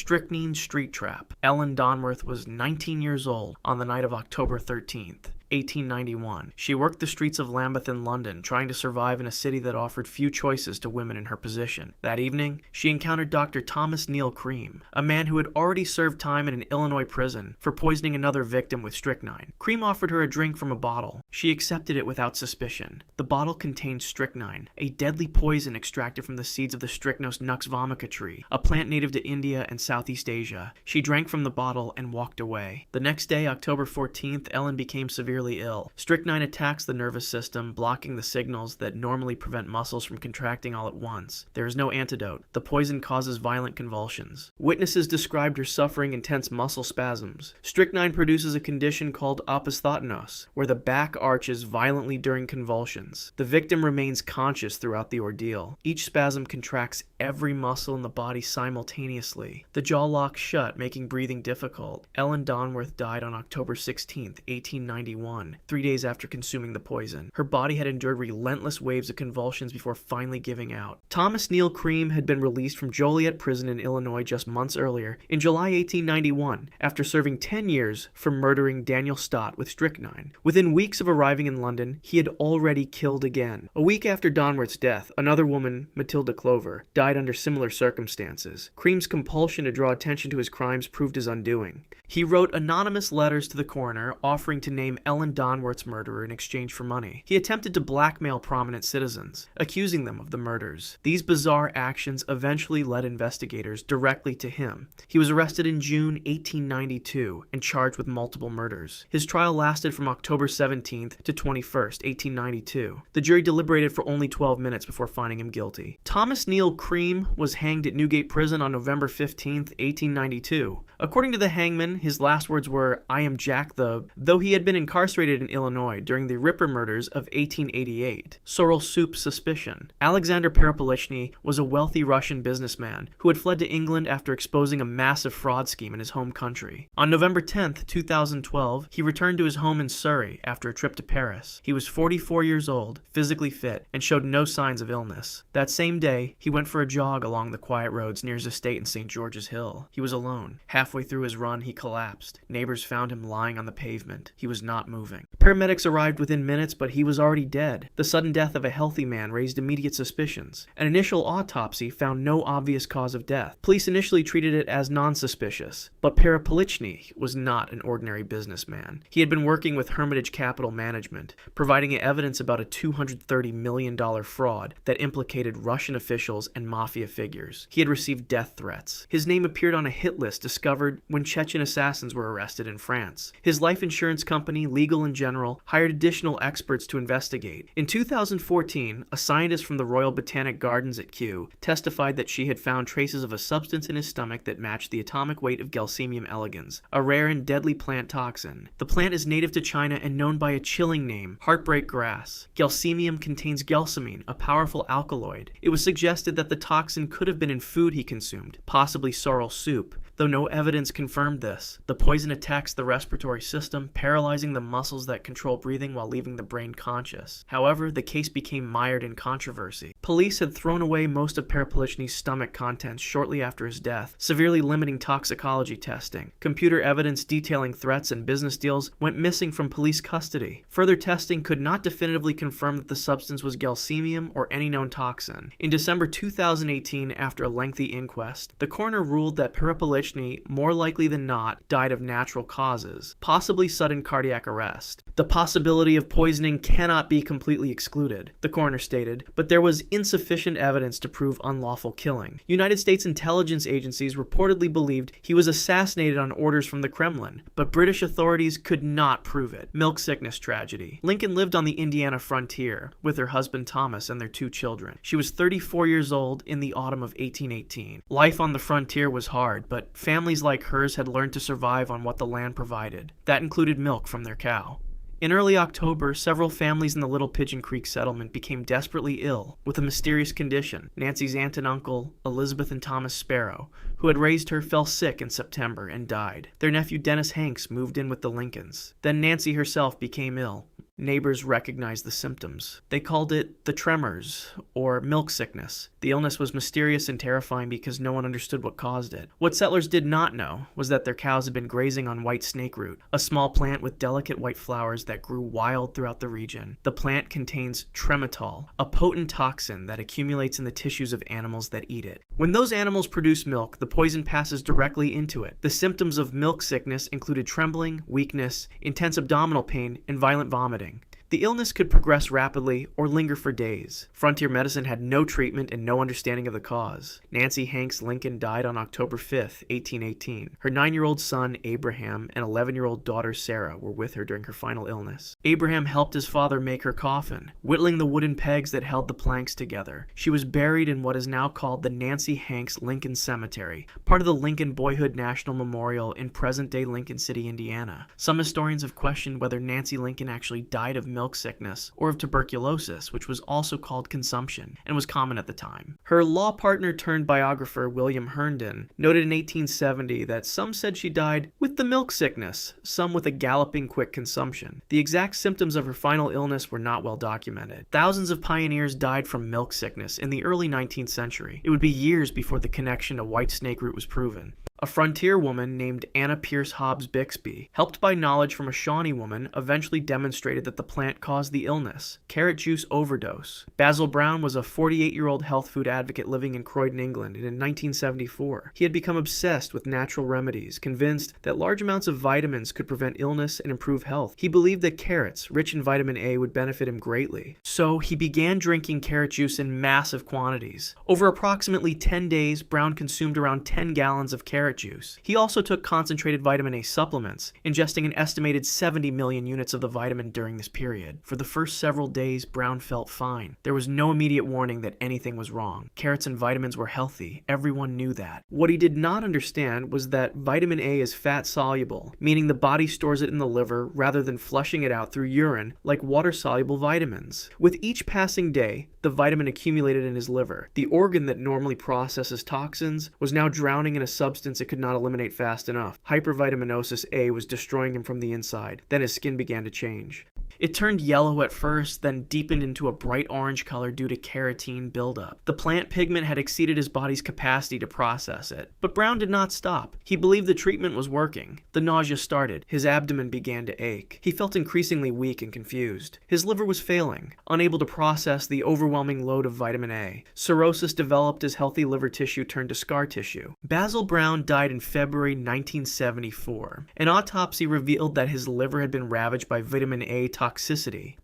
Strychnine street trap. Ellen Donworth was 19 years old on the night of October 13th. 1891. She worked the streets of Lambeth in London, trying to survive in a city that offered few choices to women in her position. That evening, she encountered Dr. Thomas Neal Cream, a man who had already served time in an Illinois prison for poisoning another victim with strychnine. Cream offered her a drink from a bottle. She accepted it without suspicion. The bottle contained strychnine, a deadly poison extracted from the seeds of the Strychnos nux vomica tree, a plant native to India and Southeast Asia. She drank from the bottle and walked away. The next day, October 14th, Ellen became severely ill. Strychnine attacks the nervous system, blocking the signals that normally prevent muscles from contracting all at once. There is no antidote. The poison causes violent convulsions. Witnesses described her suffering intense muscle spasms. Strychnine produces a condition called opisthotonos, where the back arches violently during convulsions. The victim remains conscious throughout the ordeal. Each spasm contracts every muscle in the body simultaneously. The jaw locks shut, making breathing difficult. Ellen Donworth died on October 16th, 1891. 3 days after consuming the poison. Her body had endured relentless waves of convulsions before finally giving out. Thomas Neal Cream had been released from Joliet Prison in Illinois just months earlier, in July 1891, after serving 10 years for murdering Daniel Stott with strychnine. Within weeks of arriving in London, he had already killed again. A week after Donworth's death, another woman, Matilda Clover, died under similar circumstances. Cream's compulsion to draw attention to his crimes proved his undoing. He wrote anonymous letters to the coroner offering to name Ellen Donworth's murderer in exchange for money. He attempted to blackmail prominent citizens, accusing them of the murders. These bizarre actions eventually led investigators directly to him. He was arrested in June 1892 and charged with multiple murders. His trial lasted from October 17th to 21st, 1892. The jury deliberated for only 12 minutes before finding him guilty. Thomas Neal Cream was hanged at Newgate Prison on November 15th, 1892. According to the hangman, his last words were, "I am Jack the..." Though he had been incarcerated in Illinois during the Ripper murders of 1888. Sorrel soup suspicion. Alexander Perepilichny was a wealthy Russian businessman who had fled to England after exposing a massive fraud scheme in his home country. On November 10th, 2012, he returned to his home in Surrey after a trip to Paris. He was 44 years old, physically fit, and showed no signs of illness. That same day, he went for a jog along the quiet roads near his estate in St. George's Hill. He was alone. Halfway through his run, he collapsed. Neighbors found him lying on the pavement. He was not moving. Paramedics arrived within minutes, but he was already dead. The sudden death of a healthy man raised immediate suspicions. An initial autopsy found no obvious cause of death. Police initially treated it as non-suspicious, but Perepilichny was not an ordinary businessman. He had been working with Hermitage Capital Management, providing evidence about a $230 million fraud that implicated Russian officials and mafia figures. He had received death threats. His name appeared on a hit list discovered when Chechen assassins were arrested in France. His life insurance company, Legal & General, hired additional experts to investigate. In 2014, a scientist from the Royal Botanic Gardens at Kew testified that she had found traces of a substance in his stomach that matched the atomic weight of Gelsemium elegans, a rare and deadly plant toxin. The plant is native to China and known by a chilling name, heartbreak grass. Gelsemium contains gelsamine, a powerful alkaloid. It was suggested that the toxin could have been in food he consumed, possibly sorrel soup, though no evidence confirmed this. The poison attacks the respiratory system, paralyzing the muscles that control breathing while leaving the brain conscious. However, the case became mired in controversy. Police had thrown away most of Perepilichny's stomach contents shortly after his death, severely limiting toxicology testing. Computer evidence detailing threats and business deals went missing from police custody. Further testing could not definitively confirm that the substance was gelsemium or any known toxin. In December 2018, after a lengthy inquest, the coroner ruled that Perepilichny, more likely than not, died of natural causes, possibly sudden cardiac arrest. The possibility of poisoning cannot be completely excluded, the coroner stated, but there was insufficient evidence to prove unlawful killing. United States intelligence agencies reportedly believed he was assassinated on orders from the Kremlin, but British authorities could not prove it. Milk sickness tragedy. Lincoln lived on the Indiana frontier with her husband Thomas and their 2 children. She was 34 years old in the autumn of 1818. Life on the frontier was hard, but families like hers had learned to survive on what the land provided. That included milk from their cow. In early October, several families in the Little Pigeon Creek settlement became desperately ill with a mysterious condition. Nancy's aunt and uncle, Elizabeth and Thomas Sparrow, who had raised her, fell sick in September and died. Their nephew Dennis Hanks moved in with the Lincolns. Then Nancy herself became ill. Neighbors recognized the symptoms. They called it the tremors, or milk sickness. The illness was mysterious and terrifying because no one understood what caused it. What settlers did not know was that their cows had been grazing on white snakeroot, a small plant with delicate white flowers that grew wild throughout the region. The plant contains trematol, a potent toxin that accumulates in the tissues of animals that eat it. When those animals produce milk, the poison passes directly into it. The symptoms of milk sickness included trembling, weakness, intense abdominal pain, and violent vomiting. The illness could progress rapidly or linger for days. Frontier medicine had no treatment and no understanding of the cause. Nancy Hanks Lincoln died on October 5, 1818. Her 9-year-old son, Abraham, and 11-year-old daughter, Sarah, were with her during her final illness. Abraham helped his father make her coffin, whittling the wooden pegs that held the planks together. She was buried in what is now called the Nancy Hanks Lincoln Cemetery, part of the Lincoln Boyhood National Memorial in present-day Lincoln City, Indiana. Some historians have questioned whether Nancy Lincoln actually died of milk sickness or of tuberculosis, which was also called consumption and was common at the time. Her law partner turned biographer William Herndon noted in 1870 that some said she died with the milk sickness, some with a galloping quick consumption. The exact symptoms of her final illness were not well documented. Thousands of pioneers died from milk sickness in the early 19th century. It would be years before the connection to white snakeroot was proven. A frontier woman named Anna Pierce Hobbs Bixby, helped by knowledge from a Shawnee woman, eventually demonstrated that the plant caused the illness, carrot juice overdose. Basil Brown was a 48-year-old health food advocate living in Croydon, England, and in 1974, he had become obsessed with natural remedies, convinced that large amounts of vitamins could prevent illness and improve health. He believed that carrots, rich in vitamin A, would benefit him greatly. So he began drinking carrot juice in massive quantities. Over approximately 10 days, Brown consumed around 10 gallons of carrot juice. He also took concentrated vitamin A supplements, ingesting an estimated 70 million units of the vitamin during this period. For the first several days, Brown felt fine. There was no immediate warning that anything was wrong. Carrots and vitamins were healthy. Everyone knew that. What he did not understand was that vitamin A is fat soluble, meaning the body stores it in the liver rather than flushing it out through urine like water-soluble vitamins. With each passing day, the vitamin accumulated in his liver. The organ that normally processes toxins was now drowning in a substance it could not eliminate fast enough. Hypervitaminosis A was destroying him from the inside. Then his skin began to change. It turned yellow at first, then deepened into a bright orange color due to carotene buildup. The plant pigment had exceeded his body's capacity to process it. But Brown did not stop. He believed the treatment was working. The nausea started. His abdomen began to ache. He felt increasingly weak and confused. His liver was failing, unable to process the overwhelming load of vitamin A. Cirrhosis developed as healthy liver tissue turned to scar tissue. Basil Brown died in February 1974. An autopsy revealed that his liver had been ravaged by vitamin A toxicity.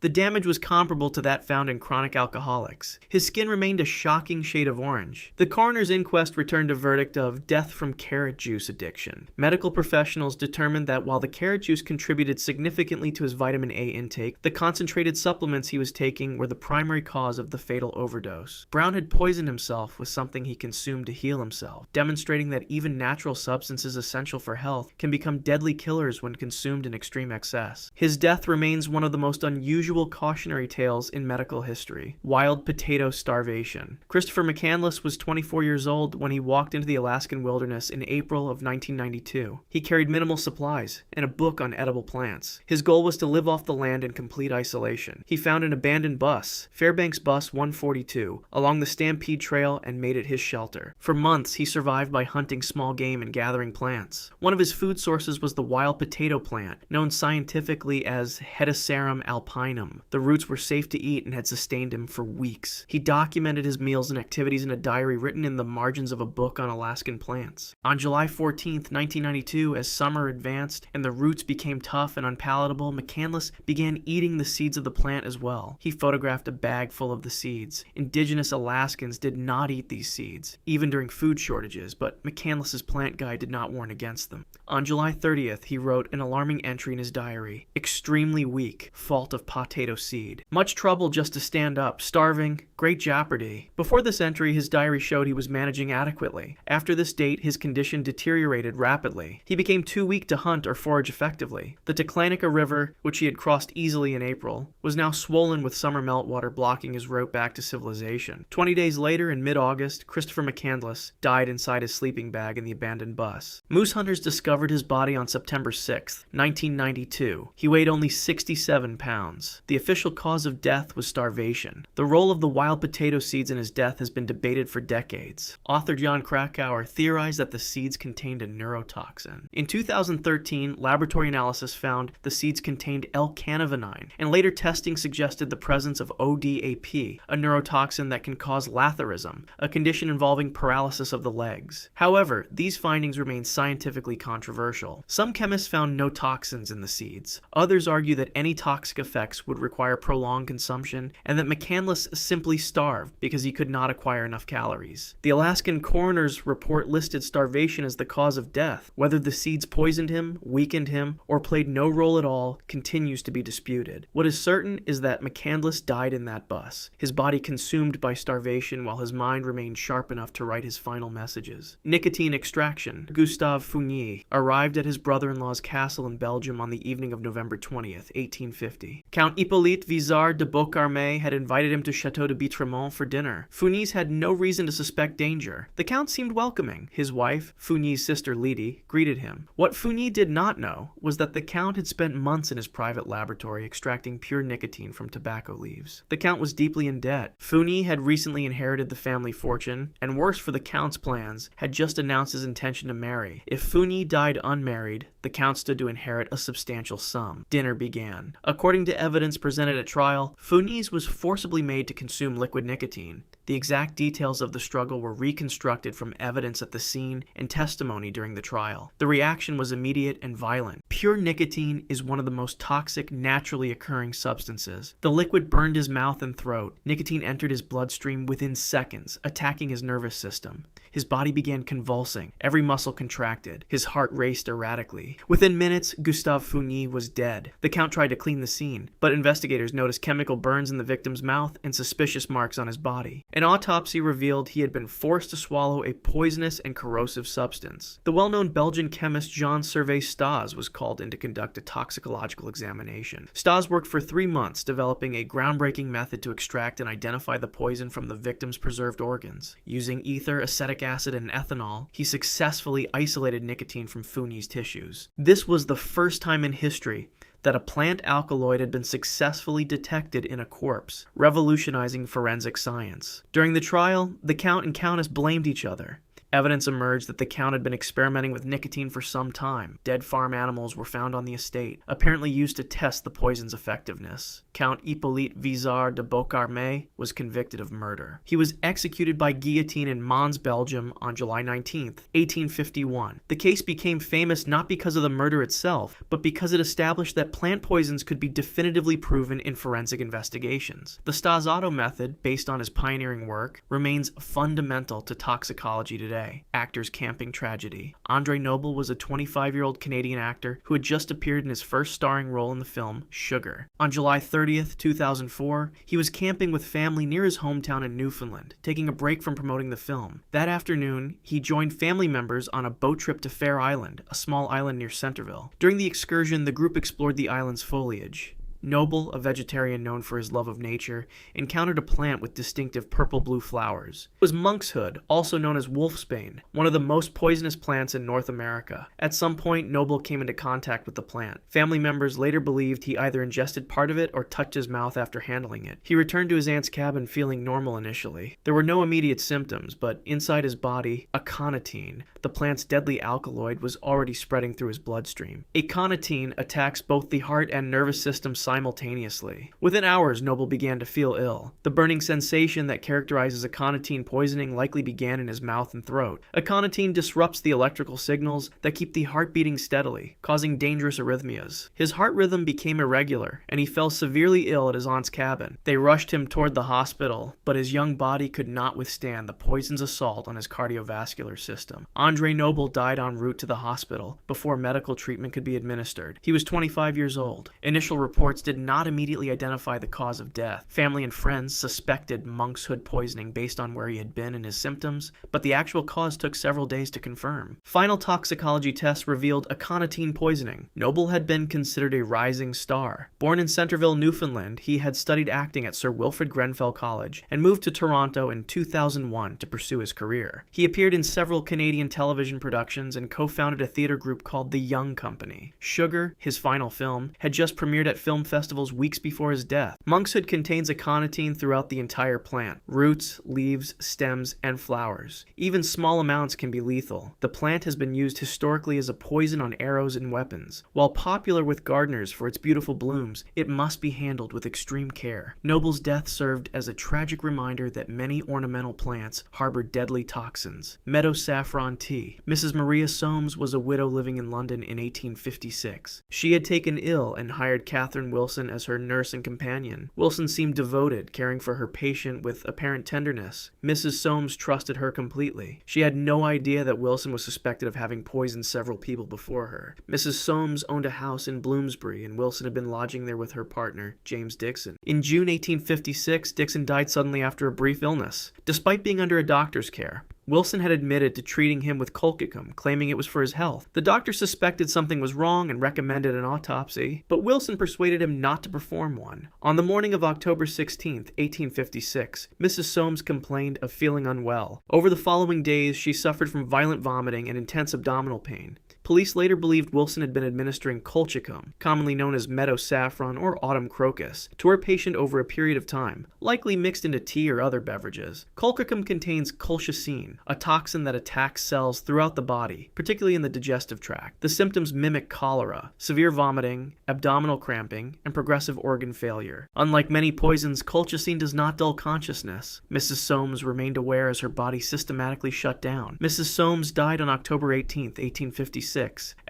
The damage was comparable to that found in chronic alcoholics. His skin remained a shocking shade of orange. The coroner's inquest returned a verdict of death from carrot juice addiction. Medical professionals determined that while the carrot juice contributed significantly to his vitamin A intake, the concentrated supplements he was taking were the primary cause of the fatal overdose. Brown had poisoned himself with something he consumed to heal himself, demonstrating that even natural substances essential for health can become deadly killers when consumed in extreme excess. His death remains one of the most unusual cautionary tales in medical history. Wild potato starvation. Christopher McCandless was 24 years old when he walked into the Alaskan wilderness in April of 1992. He carried minimal supplies and a book on edible plants. His goal was to live off the land in complete isolation. He found an abandoned bus, Fairbanks Bus 142, along the Stampede Trail and made it his shelter. For months, he survived by hunting small game and gathering plants. One of his food sources was the wild potato plant, known scientifically as Hedysarum alpinum. The roots were safe to eat and had sustained him for weeks. He documented his meals and activities in a diary written in the margins of a book on Alaskan plants. On July 14, 1992, as summer advanced and the roots became tough and unpalatable, McCandless began eating the seeds of the plant as well. He photographed a bag full of the seeds. Indigenous Alaskans did not eat these seeds, even during food shortages, but McCandless's plant plant guide did not warn against them. On July 30th, he wrote an alarming entry in his diary. Extremely weak, fault of potato seed. Much trouble just to stand up, starving, great jeopardy. Before this entry, his diary showed he was managing adequately. After this date, his condition deteriorated rapidly. He became too weak to hunt or forage effectively. The Teclanica River, which he had crossed easily in April, was now swollen with summer meltwater blocking his route back to civilization. 20 days later, in mid-August, Christopher McCandless died inside his sleeping bag in the abandoned bus. Moose hunters discovered his body on September 6, 1992. He weighed only 67 pounds. The official cause of death was starvation. The role of the wild potato seeds in his death has been debated for decades. Author John Krakauer theorized that the seeds contained a neurotoxin. In 2013, laboratory analysis found the seeds contained L-canavanine, and later testing suggested the presence of ODAP, a neurotoxin that can cause latherism, a condition involving paralysis of the legs. However, these findings remain scientifically controversial. Some chemists found no toxins in the seeds. Others argue that any toxic effects would require prolonged consumption, and that McCandless simply starved because he could not acquire enough calories. The Alaskan coroner's report listed starvation as the cause of death. Whether the seeds poisoned him, weakened him, or played no role at all continues to be disputed. What is certain is that McCandless died in that bus, his body consumed by starvation while his mind remained sharp enough to write his final messages. Nicotine extraction. Gustav Fougnies arrived at his brother-in-law's castle in Belgium on the evening of November 20th, 1850. Count Hippolyte Vizard de Beaucarmé had invited him to Château de Bitremont for dinner. Fougnies had no reason to suspect danger. The count seemed welcoming. His wife, Fougnies' sister Lydie, greeted him. What Fougnies did not know was that the count had spent months in his private laboratory extracting pure nicotine from tobacco leaves. The count was deeply in debt. Fougnies had recently inherited the family fortune, and worse for the count's plans, had just announced his intention to marry. If Fougnies died unmarried, the count stood to inherit a substantial sum. Dinner began. According to evidence presented at trial, Fougnies was forcibly made to consume liquid nicotine. The exact details of the struggle were reconstructed from evidence at the scene and testimony during the trial. The reaction was immediate and violent. Pure nicotine is one of the most toxic, naturally occurring substances. The liquid burned his mouth and throat. Nicotine entered his bloodstream within seconds, attacking his nervous system. His body began convulsing. Every muscle contracted. His heart raced erratically. Within minutes, Gustav Fougnies was dead. The count tried to clean the scene, but investigators noticed chemical burns in the victim's mouth and suspicious marks on his body. An autopsy revealed he had been forced to swallow a poisonous and corrosive substance. The well-known Belgian chemist Jean Servais Stas was called in to conduct a toxicological examination. Stas worked for 3 months developing a groundbreaking method to extract and identify the poison from the victim's preserved organs. Using ether, acetic acid, and ethanol, he successfully isolated nicotine from Fougnies' tissues. This was the first time in history that a plant alkaloid had been successfully detected in a corpse, revolutionizing forensic science. During the trial, the count and countess blamed each other. Evidence emerged that the count had been experimenting with nicotine for some time. Dead farm animals were found on the estate, apparently used to test the poison's effectiveness. Count Hippolyte Vizard de Beaucarmé was convicted of murder. He was executed by guillotine in Mons, Belgium on July 19, 1851. The case became famous not because of the murder itself, but because it established that plant poisons could be definitively proven in forensic investigations. The Stas-Otto method, based on his pioneering work, remains fundamental to toxicology today. Actor's camping tragedy. Andre Noble was a 25-year-old Canadian actor who had just appeared in his first starring role in the film Sugar. On July 30th, 2004, he was camping with family near his hometown in Newfoundland, taking a break from promoting the film. That afternoon, he joined family members on a boat trip to Fair Island, a small island near Centerville. During the excursion, the group explored the island's foliage. Noble, a vegetarian known for his love of nature, encountered a plant with distinctive purple-blue flowers. It was monkshood, also known as wolfsbane, one of the most poisonous plants in North America. At some point, Noble came into contact with the plant. Family members later believed he either ingested part of it or touched his mouth after handling it. He returned to his aunt's cabin feeling normal initially. There were no immediate symptoms, but inside his body, aconitine, the plant's deadly alkaloid, was already spreading through his bloodstream. Aconitine attacks both the heart and nervous system simultaneously, simultaneously. Within hours, Noble began to feel ill. The burning sensation that characterizes aconitine poisoning likely began in his mouth and throat. Aconitine disrupts the electrical signals that keep the heart beating steadily, causing dangerous arrhythmias. His heart rhythm became irregular, and he fell severely ill at his aunt's cabin. They rushed him toward the hospital, but his young body could not withstand the poison's assault on his cardiovascular system. Andre Noble died en route to the hospital before medical treatment could be administered. He was 25 years old. Initial reports did not immediately identify the cause of death. Family and friends suspected monkshood poisoning based on where he had been and his symptoms, but the actual cause took several days to confirm. Final toxicology tests revealed aconitine poisoning. Noble had been considered a rising star. Born in Centerville, Newfoundland, he had studied acting at Sir Wilfrid Grenfell College and moved to Toronto in 2001 to pursue his career. He appeared in several Canadian television productions and co-founded a theater group called The Young Company. Sugar, his final film, had just premiered at film festivals weeks before his death. Monkshood contains aconitine throughout the entire plant: roots, leaves, stems, and flowers. Even small amounts can be lethal. The plant has been used historically as a poison on arrows and weapons. While popular with gardeners for its beautiful blooms, it must be handled with extreme care. Noble's death served as a tragic reminder that many ornamental plants harbor deadly toxins. Meadow saffron tea. Mrs. Maria Soames was a widow living in London in 1856. She had taken ill and hired Catherine Wilson as her nurse and companion. Wilson seemed devoted, caring for her patient with apparent tenderness. Mrs. Soames trusted her completely. She had no idea that Wilson was suspected of having poisoned several people before her. Mrs. Soames owned a house in Bloomsbury, and Wilson had been lodging there with her partner, James Dixon. In June 1856, Dixon died suddenly after a brief illness. Despite being under a doctor's care, Wilson had admitted to treating him with colchicum, claiming it was for his health. The doctor suspected something was wrong and recommended an autopsy, but Wilson persuaded him not to perform one. On the morning of October 16, 1856, Mrs. Soames complained of feeling unwell. Over the following days, she suffered from violent vomiting and intense abdominal pain. Police later believed Wilson had been administering colchicum, commonly known as meadow saffron or autumn crocus, to her patient over a period of time, likely mixed into tea or other beverages. Colchicum contains colchicine, a toxin that attacks cells throughout the body, particularly in the digestive tract. The symptoms mimic cholera, severe vomiting, abdominal cramping, and progressive organ failure. Unlike many poisons, colchicine does not dull consciousness. Mrs. Soames remained aware as her body systematically shut down. Mrs. Soames died on October 18, 1856.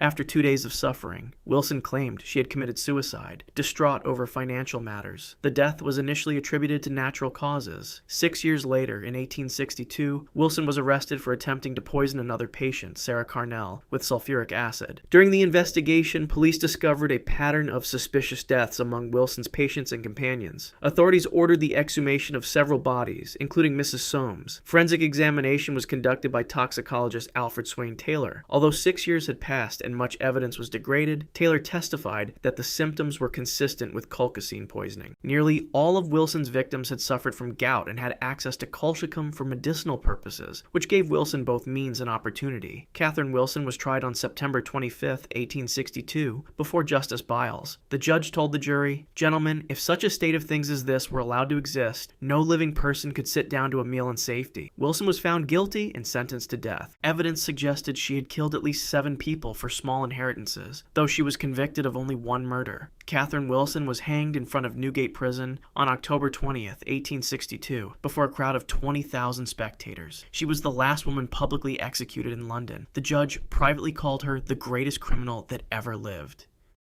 After 2 days of suffering. Wilson claimed she had committed suicide, distraught over financial matters. The death was initially attributed to natural causes. 6 years later, in 1862, Wilson was arrested for attempting to poison another patient, Sarah Carnell, with sulfuric acid. During the investigation, police discovered a pattern of suspicious deaths among Wilson's patients and companions. Authorities ordered the exhumation of several bodies, including Mrs. Soames. Forensic examination was conducted by toxicologist Alfred Swain Taylor. Although 6 years had passed and much evidence was degraded, Taylor testified that the symptoms were consistent with colchicine poisoning. Nearly all of Wilson's victims had suffered from gout and had access to colchicum for medicinal purposes, which gave Wilson both means and opportunity. Catherine Wilson was tried on September 25, 1862, before Justice Biles. The judge told the jury, "Gentlemen, if such a state of things as this were allowed to exist, no living person could sit down to a meal in safety." Wilson was found guilty and sentenced to death. Evidence suggested she had killed at least 7 people for small inheritances, though she was convicted of only 1 murder. Catherine Wilson was hanged in front of Newgate Prison on October 20th, 1862, before a crowd of 20,000 spectators. She was the last woman publicly executed in London. The judge privately called her the greatest criminal that ever lived.